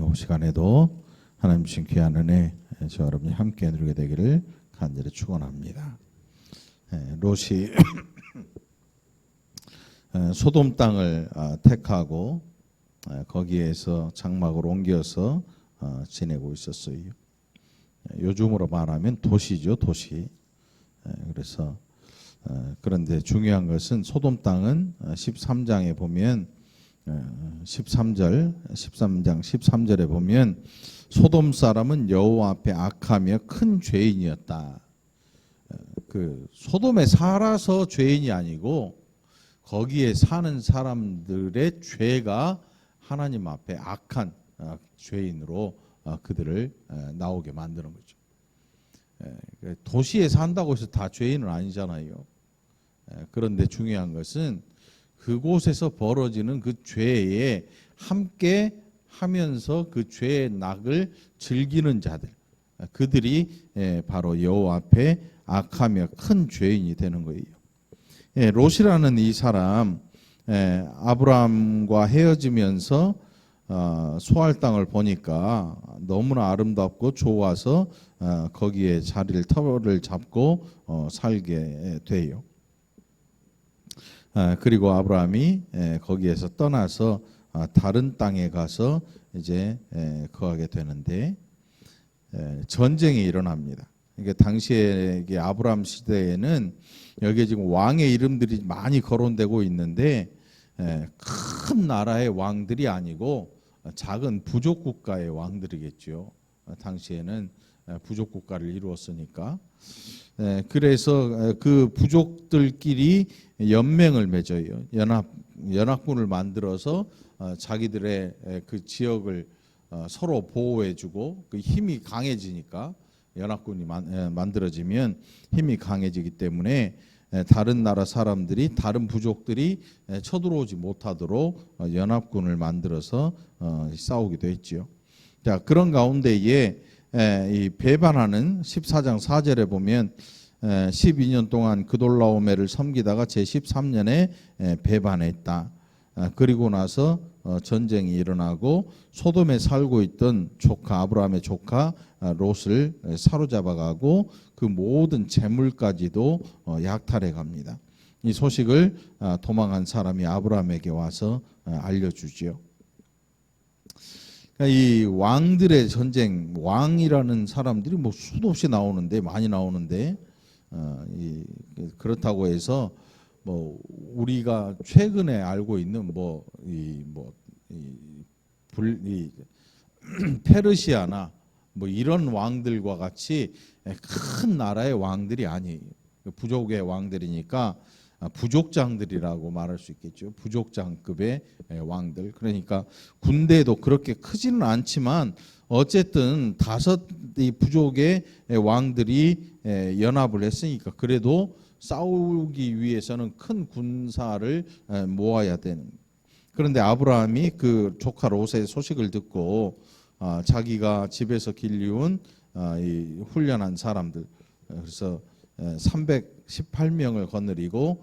이 시간에도 하나님 주신 귀한 은혜 저와 여러분이 함께 누리게 되기를 간절히 축원합니다. 롯이 소돔 땅을 택하고 거기에서 장막을 옮겨서 지내고 있었어요. 요즘으로 말하면 도시죠, 도시. 그래서 그런데 중요한 것은 소돔 땅은 13장에 보면 13장 13절에 보면 소돔 사람은 여호와 앞에 악하며 큰 죄인이었다. 그 소돔에 살아서 죄인이 아니고 거기에 사는 사람들의 죄가 하나님 앞에 악한 죄인으로 그들을 나오게 만드는 거죠. 도시에 산다고 해서 다 죄인은 아니잖아요. 그런데 중요한 것은 그곳에서 벌어지는 그 죄에 함께 하면서 그 죄의 낙을 즐기는 자들, 그들이 바로 여호와 앞에 악하며 큰 죄인이 되는 거예요. 롯이라는 이 사람, 아브라함과 헤어지면서 소할 땅을 보니까 너무나 아름답고 좋아서 거기에 터를 잡고 살게 돼요. 그리고 아브라함이 거기에서 떠나서 다른 땅에 가서 이제 거하게 되는데 전쟁이 일어납니다. 이게 당시에 아브라함 시대에는 여기에 지금 왕의 이름들이 많이 거론되고 있는데 큰 나라의 왕들이 아니고 작은 부족 국가의 왕들이겠죠. 당시에는 부족 국가를 이루었으니까. 그래서 그 부족들끼리 연맹을 맺어요. 연합군을 만들어서 자기들의 그 지역을 서로 보호해주고 그 힘이 강해지니까 연합군이 만들어지면 힘이 강해지기 때문에 다른 나라 사람들이 다른 부족들이 쳐들어오지 못하도록 연합군을 만들어서 싸우기도 했지요. 자, 그런 가운데에 이 배반하는 14장 4절에 보면 12년 동안 그돌라오메를 섬기다가 제13년에 배반했다. 그리고 나서 전쟁이 일어나고 소돔에 살고 있던 조카 아브라함의 조카 롯을 사로잡아가고 그 모든 재물까지도 약탈해 갑니다. 이 소식을 도망한 사람이 아브라함에게 와서 알려주지요. 이 왕들의 전쟁, 왕이라는 사람들이 뭐 수도 없이 나오는데 많이 나오는데 그렇다고 해서 뭐 우리가 최근에 알고 있는 페르시아나 뭐 이런 왕들과 같이 큰 나라의 왕들이 아니에요. 부족의 왕들이니까 부족장들이라고 말할 수 있겠죠. 부족장급의 왕들. 그러니까 군대도 그렇게 크지는 않지만 어쨌든 이 부족의 왕들이 연합을 했으니까 그래도 싸우기 위해서는 큰 군사를 모아야 되는. 그런데 아브라함이 그 조카 롯의 소식을 듣고 자기가 집에서 길리운 이 훈련한 사람들, 그래서 318명을 거느리고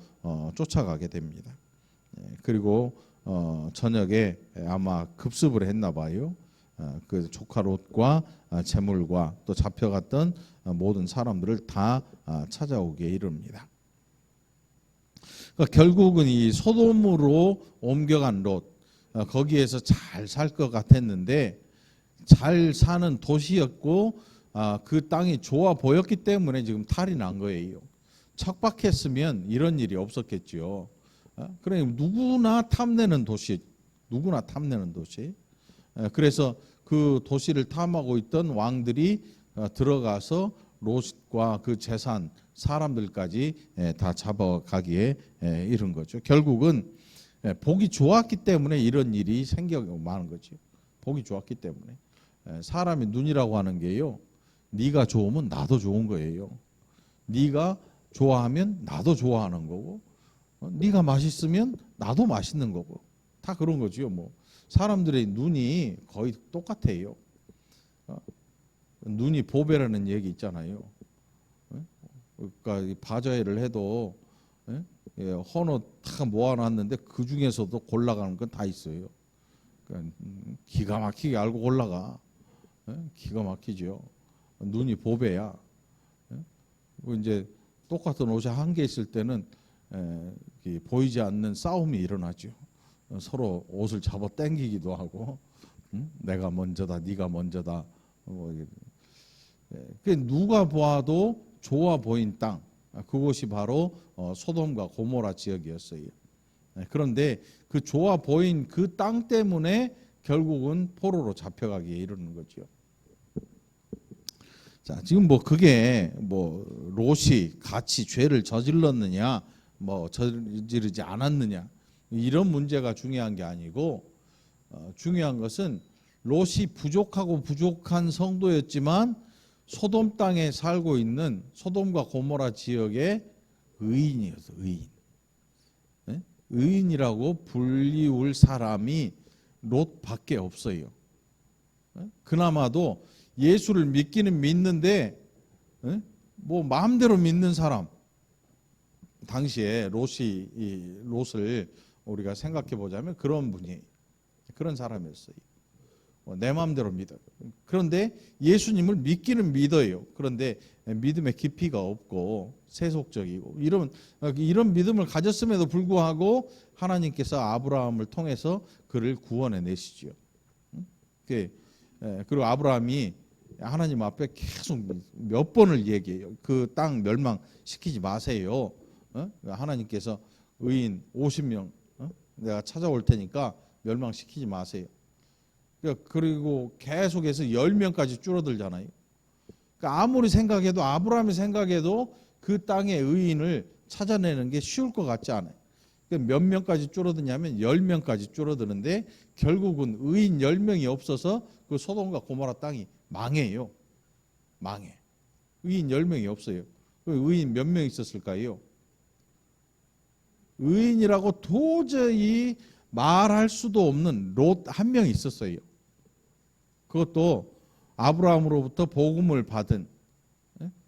쫓아가게 됩니다. 그리고 저녁에 아마 급습을 했나 봐요. 그 조카 롯과 재물과 또 잡혀갔던 모든 사람들을 다 찾아오게 이릅니다. 그러니까 결국은 이 소돔으로 옮겨간 롯, 거기에서 잘 살 것 같았는데 잘 사는 도시였고 그 땅이 좋아 보였기 때문에 지금 탈이 난 거예요. 척박했으면 이런 일이 없었겠죠. 그러니까 누구나 탐내는 도시. 그래서 그 도시를 탐하고 있던 왕들이 들어가서 롯과 그 재산, 사람들까지 다 잡아가기에 이른 거죠. 결국은 복이 좋았기 때문에 이런 일이 생기고 마는 거죠. 복이 좋았기 때문에. 사람이 눈이라고 하는 게요. 네가 좋으면 나도 좋은 거예요. 네가 좋아하면 나도 좋아하는 거고, 네가 맛있으면 나도 맛있는 거고, 다 그런 거죠. 뭐 사람들의 눈이 거의 똑같아요. 눈이 보배라는 얘기 있잖아요. 그러니까 바자회를 해도 헌옷 다 모아놨는데 그 중에서도 골라가는 건 다 있어요. 그러니까 기가 막히게 알고 올라가. 기가 막히죠. 눈이 보배야. 그리고 이제 똑같은 옷이 한 개 있을 때는 보이지 않는 싸움이 일어나죠. 서로 옷을 잡아 당기기도 하고, 내가 먼저다, 네가 먼저다. 누가 보아도 좋아 보인 땅, 그곳이 바로 소돔과 고모라 지역이었어요. 그런데 그 좋아 보인 그 땅 때문에 결국은 포로로 잡혀가기에 이르는 거죠. 자, 지금 그게 롯이 같이 죄를 저질렀느냐, 저지르지 않았느냐, 이런 문제가 중요한 게 아니고, 중요한 것은 롯이 부족한 성도였지만 소돔 땅에 살고 있는 소돔과 고모라 지역의 의인이었어. 의인이라고 불리울 사람이 롯밖에 없어요. 그나마도 예수를 믿기는 믿는데 마음대로 믿는 사람, 당시에 롯을 우리가 생각해 보자면 그런 분이, 그런 사람이었어요. 내 마음대로 믿어요. 그런데 예수님을 믿기는 믿어요. 그런데 믿음의 깊이가 없고 세속적이고 이런 믿음을 가졌음에도 불구하고 하나님께서 아브라함을 통해서 그를 구원해 내시죠. 그리고 아브라함이 하나님 앞에 계속 몇 번을 얘기해요. 그 땅 멸망시키지 마세요. 하나님께서 의인 50명 내가 찾아올 테니까 멸망시키지 마세요. 그리고 계속해서 10명까지 줄어들잖아요. 그러니까 아무리 생각해도, 아브라함이 생각해도 그 땅의 의인을 찾아내는 게 쉬울 것 같지 않아요. 그러니까 몇 명까지 줄어드냐면 10명까지 줄어드는데 결국은 의인 10명이 없어서 그 소돔과 고모라 땅이 망해요. 망해. 의인 10명이 없어요. 의인 몇 명 있었을까요? 의인이라고 도저히 말할 수도 없는 롯 한 명 있었어요. 그것도 아브라함으로부터 복음을 받은,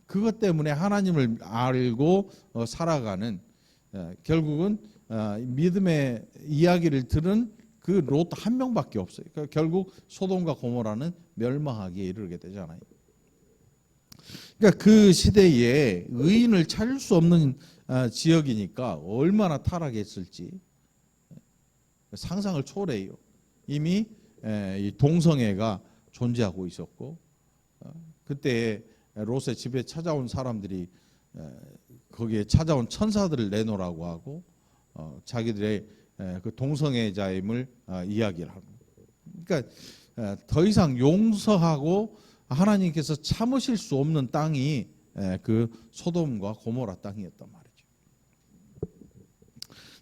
그것 때문에 하나님을 알고 살아가는, 결국은 믿음의 이야기를 들은 그 롯 한 명밖에 없어요. 그러니까 결국 소돔과 고모라는 멸망하기에 이르게 되잖아요. 그러니까 그 시대에 의인을 찾을 수 없는 지역이니까 얼마나 타락했을지 상상을 초월해요. 이미 이 동성애가 존재하고 있었고, 그때 롯의 집에 찾아온 사람들이 거기에 찾아온 천사들을 내놓으라고 하고 자기들의 그 동성애자임을 이야기를 하고, 그러니까 더 이상 용서하고 하나님께서 참으실 수 없는 땅이 그 소돔과 고모라 땅이었단 말이죠.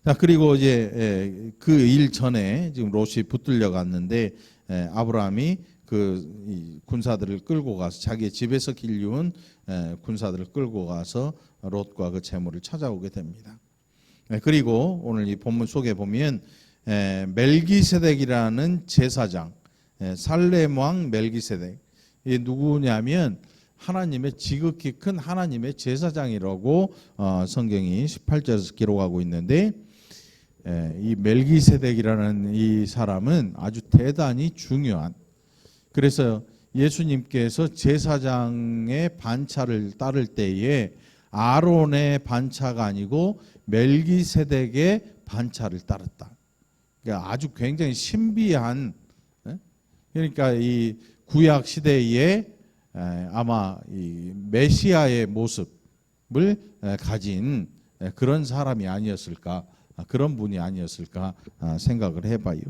자, 그리고 이제 그 일 전에 지금 롯이 붙들려 갔는데 아브라함이 그 군사들을 끌고 가서 자기의 집에서 길리운 군사들을 끌고 가서 롯과 그 재물을 찾아오게 됩니다. 그리고 오늘 이 본문 속에 보면 멜기세덱이라는 제사장, 살렘 왕 멜기세덱, 이 누구냐면 하나님의 지극히 큰 하나님의 제사장이라고 성경이 18절에서 기록하고 있는데, 이 멜기세덱이라는 이 사람은 아주 대단히 중요한, 그래서 예수님께서 제사장의 반차를 따를 때에 아론의 반차가 아니고 멜기세덱의 반차를 따랐다. 그러니까 아주 굉장히 신비한, 그러니까 이 구약 시대에 아마 이 메시아의 모습을 가진 그런 사람이 아니었을까, 그런 분이 아니었을까 생각을 해봐요.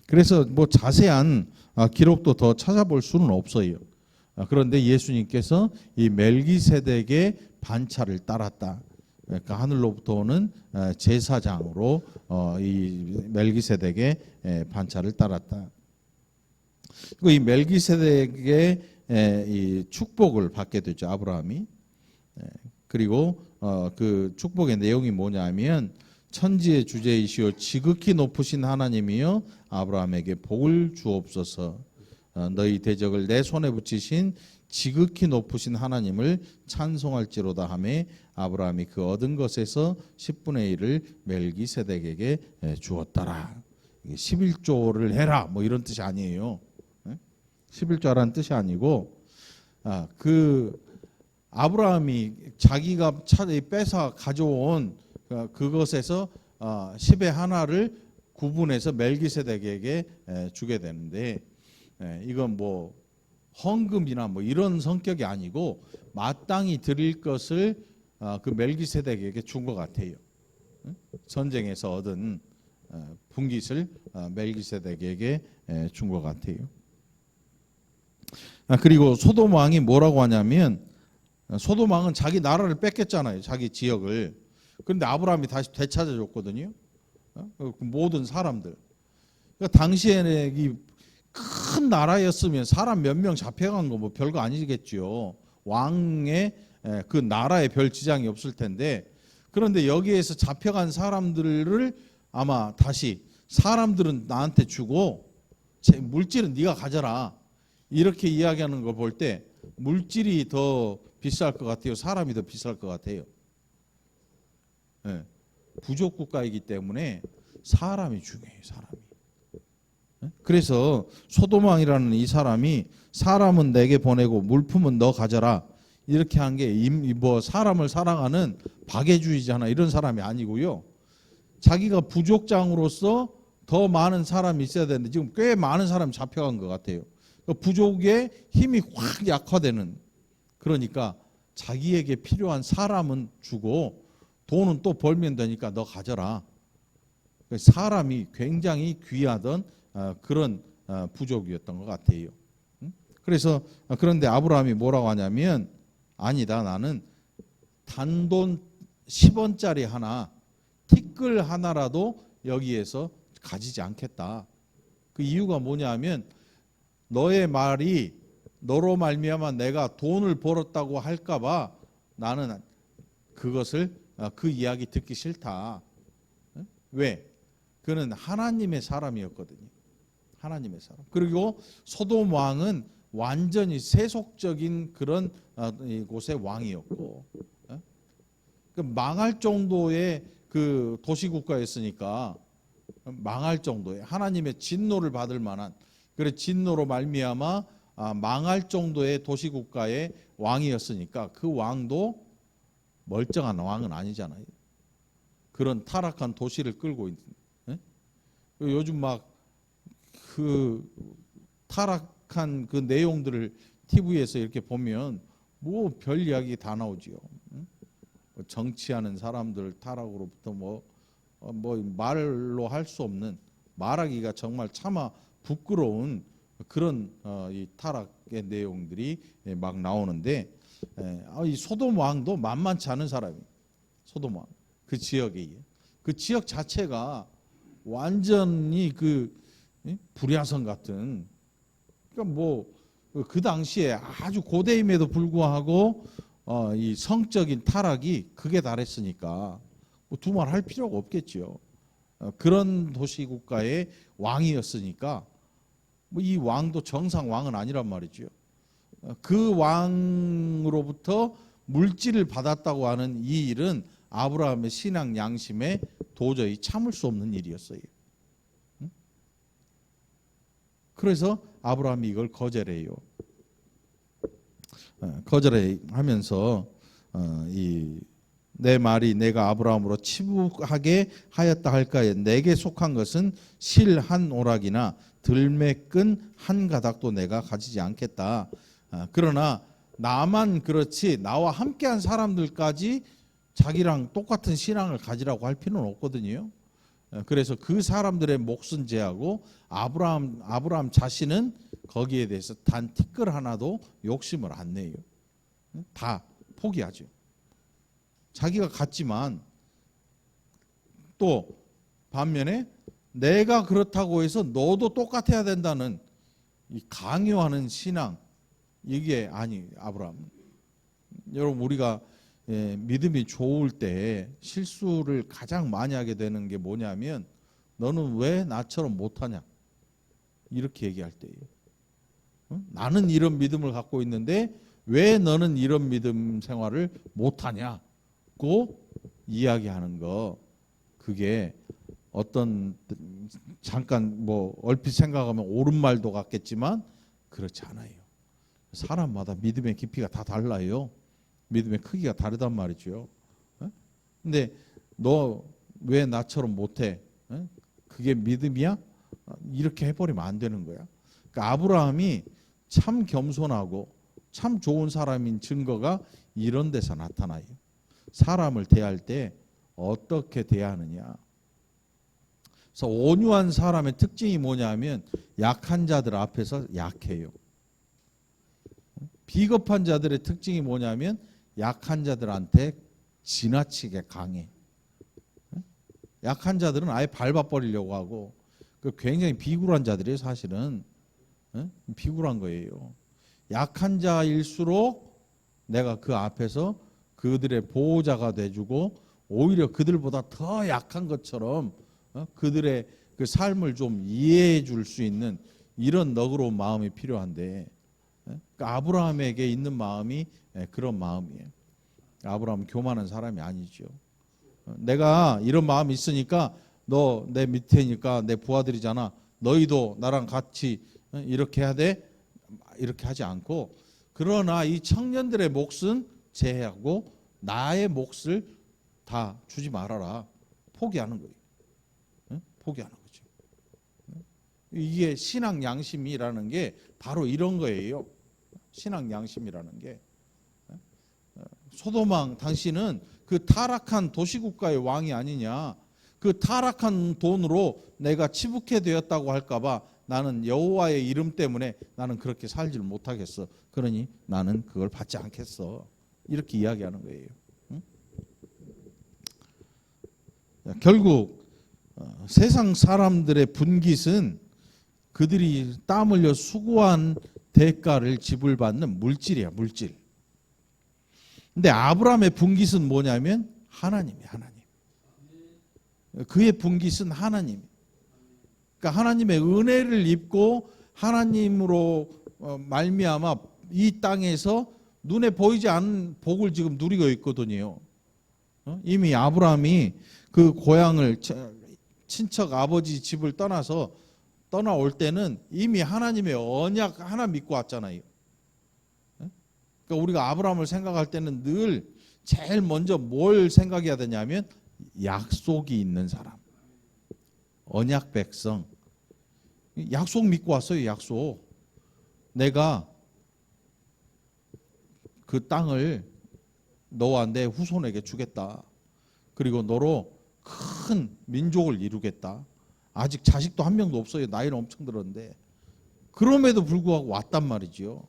그래서 자세한 기록도 더 찾아볼 수는 없어요. 그런데 예수님께서 이 멜기세덱의 반차를 따랐다. 그러니까 하늘로부터 오는 제사장으로 이 멜기세덱의 반차를 따랐다. 그리고 이 멜기세덱의 이 축복을 받게 되죠, 아브라함이. 그리고 그 축복의 내용이 뭐냐면 천지의 주제이시오 지극히 높으신 하나님이여 아브라함에게 복을 주옵소서. 너희 대적을 내 손에 붙이신 지극히 높으신 하나님을 찬송할지로다 하매 아브라함이 그 얻은 것에서 10분의 1을 멜기세덱에게 주었더라. 11조를 해라 뭐 이런 뜻이 아니에요. 11조라는 뜻이 아니고 그 아브라함이 자기가 뺏어 가져온 그것에서 10의 하나를 구분해서 멜기세덱에게 주게 되는데 이건 뭐 헌금이나 뭐 이런 성격이 아니고 마땅히 드릴 것을 그 멜기세덱에게 준 것 같아요. 전쟁에서 얻은 분깃을 멜기세덱에게 준 것 같아요. 그리고 소돔 왕이 뭐라고 하냐면 소돔 왕은 자기 나라를 뺏겼잖아요. 자기 지역을. 그런데 아브라함이 다시 되찾아줬거든요. 모든 사람들. 그러니까 당시에는 이 큰 나라였으면 사람 몇 명 잡혀간 거 뭐 별거 아니겠죠. 왕의 그 나라에 별 지장이 없을 텐데 그런데 여기에서 잡혀간 사람들을 아마 다시 사람들은 나한테 주고 물질은 네가 가져라 이렇게 이야기하는 걸 볼 때 물질이 더 비쌀 것 같아요. 사람이 더 비쌀 것 같아요. 부족 국가이기 때문에 사람이 중요해요. 사람이. 그래서 소돔 왕이라는 이 사람이 사람은 내게 보내고 물품은 너 가져라 이렇게 한 게 뭐 사람을 사랑하는 박애주의자나 이런 사람이 아니고요. 자기가 부족장으로서 더 많은 사람이 있어야 되는데 지금 꽤 많은 사람이 잡혀간 것 같아요. 부족의 힘이 확 약화되는 그러니까 자기에게 필요한 사람은 주고 돈은 또 벌면 되니까 너 가져라. 사람이 굉장히 귀하던 그런 부족이었던 것 같아요. 그래서 그런데 아브라함이 뭐라고 하냐면 아니다 나는 단돈 10원짜리 하나 티끌 하나라도 여기에서 가지지 않겠다. 그 이유가 뭐냐면 너의 말이 너로 말미암아 내가 돈을 벌었다고 할까봐 나는 그것을 그 이야기 듣기 싫다. 왜? 그는 하나님의 사람이었거든요. 하나님의 사람. 그리고 소돔 왕은 완전히 세속적인 그런 곳의 왕이었고 망할 정도의 그 도시국가였으니까 망할 정도의 하나님의 진노를 받을 만한 그래 진노로 말미암아 망할 정도의 도시국가의 왕이었으니까 그 왕도 멀쩡한 왕은 아니잖아요. 그런 타락한 도시를 끌고 있는 요즘 막 그 타락한 그 내용들을 TV에서 이렇게 보면 뭐 별 이야기 다 나오지요. 정치하는 사람들 타락으로부터 뭐 말로 할 수 없는 말하기가 정말 차마 부끄러운 그런 이 타락의 내용들이 막 나오는데 이 소돔 왕도 만만치 않은 사람이에요. 소돔 왕 그 지역에 그 지역 자체가 완전히 그 불야성 같은 그러니까 뭐 그 당시에 아주 고대임에도 불구하고 이 성적인 타락이 극에 달했으니까 뭐 두말 할 필요가 없겠죠. 그런 도시 국가의 왕이었으니까 뭐 이 왕도 정상 왕은 아니란 말이죠. 그 왕으로부터 물질을 받았다고 하는 이 일은 아브라함의 신앙 양심에 도저히 참을 수 없는 일이었어요. 그래서 아브라함이 이걸 거절해요. 거절하면서 내 말이 내가 아브라함으로 치부하게 하였다 할까에 내게 속한 것은 실 한 오락이나 들매 끈 한 가닥도 내가 가지지 않겠다. 그러나 나만 그렇지 나와 함께한 사람들까지 자기랑 똑같은 신앙을 가지라고 할 필요는 없거든요. 그래서 그 사람들의 몫은 제하고 아브라함 자신은 거기에 대해서 단 티끌 하나도 욕심을 안 내요. 다 포기하죠. 자기가 갔지만 또 반면에 내가 그렇다고 해서 너도 똑같아야 된다는 이 강요하는 신앙 이게 아니 아브라함. 여러분 우리가 믿음이 좋을 때 실수를 가장 많이 하게 되는 게 뭐냐면 너는 왜 나처럼 못하냐 이렇게 얘기할 때예요. 나는 이런 믿음을 갖고 있는데 왜 너는 이런 믿음 생활을 못하냐고 이야기하는 거 그게 어떤 잠깐 뭐 얼핏 생각하면 옳은 말도 같겠지만 그렇지 않아요. 사람마다 믿음의 깊이가 다 달라요. 믿음의 크기가 다르단 말이죠. 근데 너 왜 나처럼 못해? 그게 믿음이야? 이렇게 해버리면 안 되는 거야. 그러니까 아브라함이 참 겸손하고 참 좋은 사람인 증거가 이런 데서 나타나요. 사람을 대할 때 어떻게 대하느냐. 그래서 온유한 사람의 특징이 뭐냐면 약한 자들 앞에서 약해요. 비겁한 자들의 특징이 뭐냐면 약한 자들한테 지나치게 강해. 약한 자들은 아예 밟아버리려고 하고 굉장히 비굴한 자들이에요. 사실은 비굴한 거예요. 약한 자일수록 내가 그 앞에서 그들의 보호자가 돼주고 오히려 그들보다 더 약한 것처럼 그들의 그 삶을 좀 이해해 줄 수 있는 이런 너그러운 마음이 필요한데 그러니까 아브라함에게 있는 마음이 그런 마음이에요. 아브라함은 교만한 사람이 아니죠. 내가 이런 마음이 있으니까 너 내 밑에니까 내 부하들이잖아. 너희도 나랑 같이 이렇게 해야 돼? 이렇게 하지 않고 그러나 이 청년들의 몫은 제하고 나의 몫을 다 주지 말아라. 포기하는 거예요. 포기하는 거죠. 이게 신앙 양심이라는 게 바로 이런 거예요. 신앙 양심이라는 게. 소돔왕 당신은 그 타락한 도시국가의 왕이 아니냐. 그 타락한 돈으로 내가 치북해 되었다고 할까봐 나는 여호와의 이름 때문에 나는 그렇게 살지를 못하겠어. 그러니 나는 그걸 받지 않겠어. 이렇게 이야기하는 거예요. 응? 결국 세상 사람들의 분깃은 그들이 땀 흘려 수고한 대가를 지불받는 물질이야, 물질. 근데 아브라함의 분깃은 뭐냐면 하나님이야, 하나님. 그의 분깃은 하나님. 그러니까 하나님의 은혜를 입고 하나님으로 말미암아 이 땅에서 눈에 보이지 않는 복을 지금 누리고 있거든요. 이미 아브라함이 그 고향을 친척 아버지 집을 떠나올 때는 이미 하나님의 언약 하나 믿고 왔잖아요. 그러니까 우리가 아브라함을 생각할 때는 늘 제일 먼저 뭘 생각해야 되냐면 약속이 있는 사람, 언약 백성. 약속 믿고 왔어요. 약속. 내가 그 땅을 너와 내 후손에게 주겠다. 그리고 너로 큰 민족을 이루겠다. 아직 자식도 한 명도 없어요. 나이는 엄청 들었는데 그럼에도 불구하고 왔단 말이죠.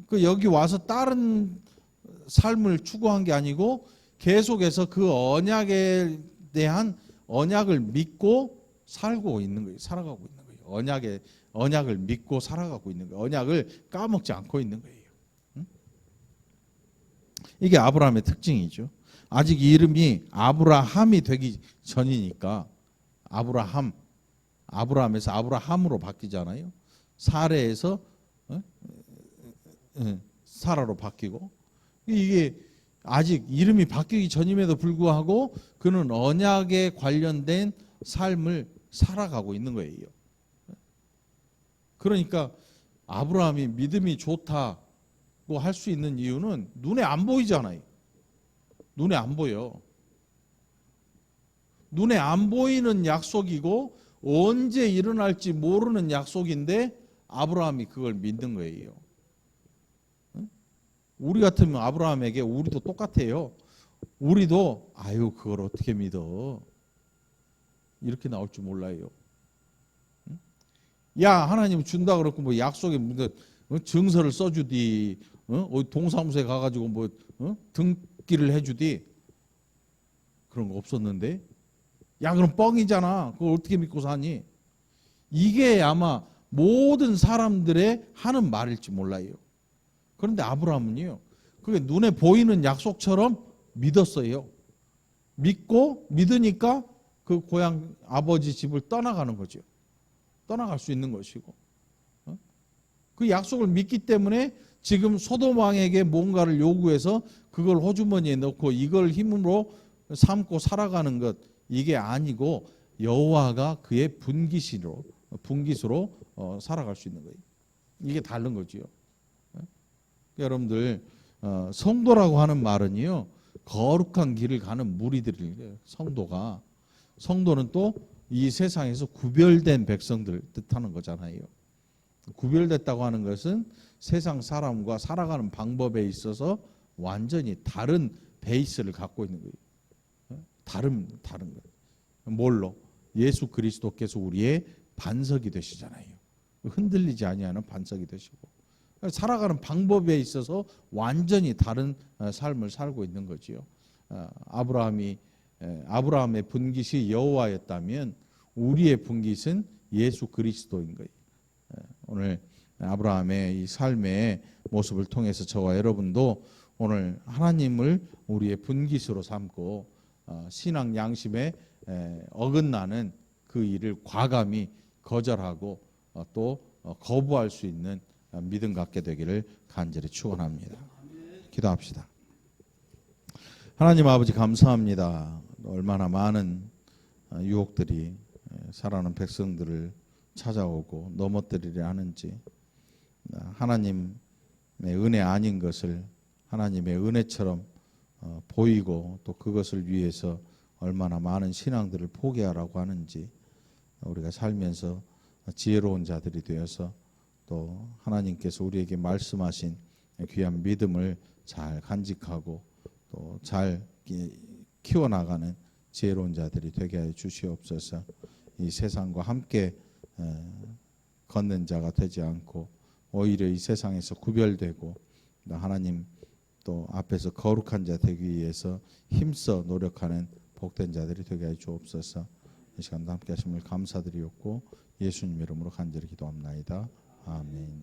그 여기 와서 다른 삶을 추구한 게 아니고 계속해서 그 언약에 대한 언약을 믿고 살고 있는 거예요. 살아가고 있는 거예요. 언약을 믿고 살아가고 있는 거예요. 언약을 까먹지 않고 있는 거예요. 이게 아브라함의 특징이죠. 아직 이름이 아브라함이 되기 전이니까 아브라함에서 아브라함으로 바뀌잖아요. 사레에서 사라로 바뀌고 이게 아직 이름이 바뀌기 전임에도 불구하고 그는 언약에 관련된 삶을 살아가고 있는 거예요. 그러니까 아브라함이 믿음이 좋다고 할 수 있는 이유는 눈에 안 보이잖아요. 눈에 안 보여. 눈에 안 보이는 약속이고 언제 일어날지 모르는 약속인데 아브라함이 그걸 믿는 거예요. 우리 같으면 아브라함에게 우리도 똑같아요. 우리도 아유 그걸 어떻게 믿어? 이렇게 나올 줄 몰라요. 야 하나님 준다 그렇고 뭐 약속에 증서를 써주디, 동사무소에 가가지고 뭐 등기를 해주디 그런 거 없었는데 야 그럼 뻥이잖아. 그걸 어떻게 믿고 사니? 이게 아마 모든 사람들의 하는 말일지 몰라요. 그런데 아브라함은요, 그게 눈에 보이는 약속처럼 믿었어요. 믿으니까 그 고향 아버지 집을 떠나가는 거죠. 떠나갈 수 있는 것이고. 그 약속을 믿기 때문에 지금 소돔 왕에게 뭔가를 요구해서 그걸 호주머니에 넣고 이걸 힘으로 삼고 살아가는 것, 이게 아니고 여호와가 그의 분깃으로 살아갈 수 있는 거예요. 이게 다른 거지요. 여러분들 성도라고 하는 말은요, 거룩한 길을 가는 무리들이에요. 성도는 또 이 세상에서 구별된 백성들 뜻하는 거잖아요. 구별됐다고 하는 것은 세상 사람과 살아가는 방법에 있어서 완전히 다른 베이스를 갖고 있는 거예요. 다른 거예요. 뭘로? 예수 그리스도께서 우리의 반석이 되시잖아요. 흔들리지 아니하는 반석이 되시고, 살아가는 방법에 있어서 완전히 다른 삶을 살고 있는 거지요. 아브라함의 분깃이 여호와였다면 우리의 분깃은 예수 그리스도인 거예요. 오늘 아브라함의 이 삶의 모습을 통해서 저와 여러분도 오늘 하나님을 우리의 분깃으로 삼고 신앙 양심에 어긋나는 그 일을 과감히 거절하고 또 거부할 수 있는 믿음 갖게 되기를 간절히 축원합니다. 기도합시다. 하나님 아버지 감사합니다. 얼마나 많은 유혹들이 살아가는 백성들을 찾아오고 넘어뜨리려 하는지, 하나님의 은혜 아닌 것을 하나님의 은혜처럼 보이고 또 그것을 위해서 얼마나 많은 신앙들을 포기하라고 하는지, 우리가 살면서 지혜로운 자들이 되어서 또 하나님께서 우리에게 말씀하신 귀한 믿음을 잘 간직하고 또 잘 키워나가는 지혜로운 자들이 되게 하여 주시옵소서. 이 세상과 함께 걷는 자가 되지 않고 오히려 이 세상에서 구별되고 하나님 또 앞에서 거룩한 자 되기 위해서 힘써 노력하는 복된 자들이 되게 하여 주옵소서. 이 시간도 함께 하심을 감사드리옵고 예수님 이름으로 간절히 기도합나이다. 아멘.